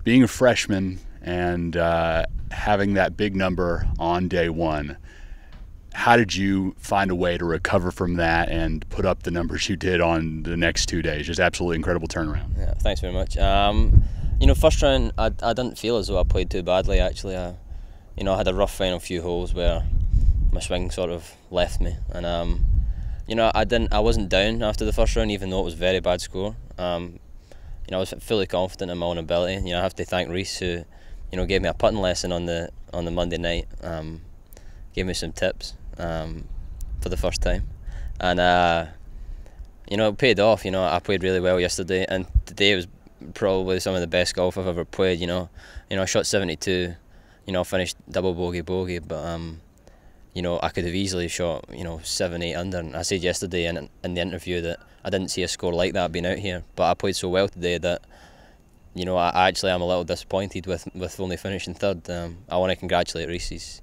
being a freshman and having that big number on day one, how did you find a way to recover from that and put up the numbers you did on the next 2 days? Just absolutely incredible turnaround. Yeah, thanks very much. First round I didn't feel as though I played too badly actually. I had a rough final few holes where my swing sort of left me, and I wasn't down after the first round, even though it was a very bad score. I was fully confident in my own ability. I have to thank Reese, who gave me a putting lesson on the Monday night, gave me some tips for the first time, and it paid off. I played really well yesterday, and today was probably some of the best golf I've ever played. I shot 72. Finished double bogey, but I could have easily shot 7-8 under. And I said yesterday in the interview that I didn't see a score like that being out here, but I played so well today that I actually am a little disappointed with only finishing third. I want to congratulate Reese. He's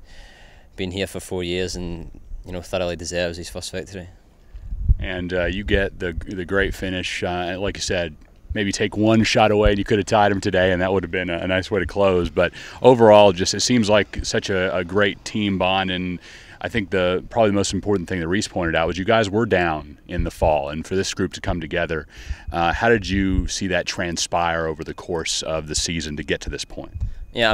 been here for 4 years and thoroughly deserves his first victory. And you get the great finish. Like you said, maybe take one shot away and you could have tied him today, and that would have been a nice way to close. But overall, just it seems like such a great team bond. And I think probably the most important thing that Reese pointed out was you guys were down in the fall, and for this group to come together, how did you see that transpire over the course of the season to get to this point? Yeah,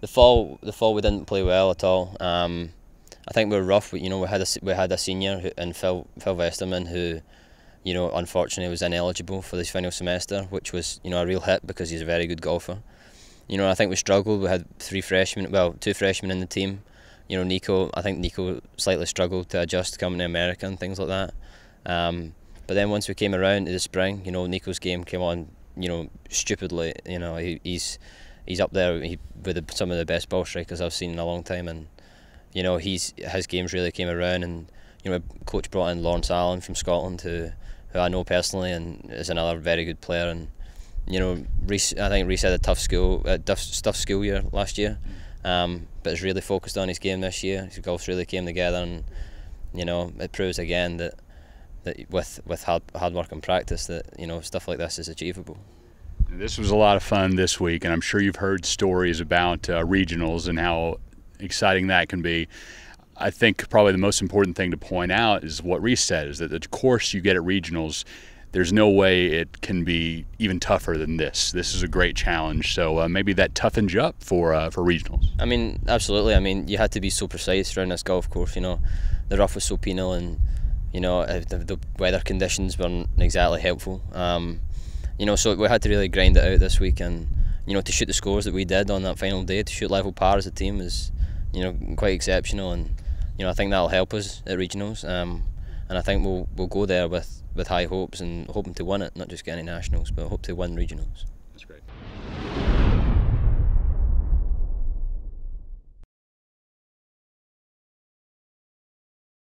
the fall we didn't play well at all. I think we were rough. We had a senior in Phil Westerman who unfortunately was ineligible for this final semester, which was a real hit because he's a very good golfer. I think we struggled. We had two freshmen in the team. I think Nico slightly struggled to adjust coming to America and things like that. But then once we came around to the spring, Nico's game came on, stupidly. He's up there with some of the best ball strikers I've seen in a long time, and his games really came around. And coach brought in Lawrence Allen from Scotland, who I know personally and is another very good player. And I think Reese had a tough school year last year, but is really focused on his game this year. His golf's really came together, and it proves again that with hard work and practice that stuff like this is achievable. This was a lot of fun this week, and I'm sure you've heard stories about regionals and how exciting that can be. I think probably the most important thing to point out is what Reese said, is that the course you get at regionals, there's no way it can be even tougher than this. This is a great challenge, so maybe that toughens you up for regionals. Absolutely. You had to be so precise around this golf course. The rough was so penal, and the weather conditions weren't exactly helpful. So we had to really grind it out this week, and to shoot the scores that we did on that final day, to shoot level par as a team is quite exceptional, and I think that'll help us at regionals, and I think we'll go there with high hopes and hoping to win it, not just get any nationals, but hope to win regionals.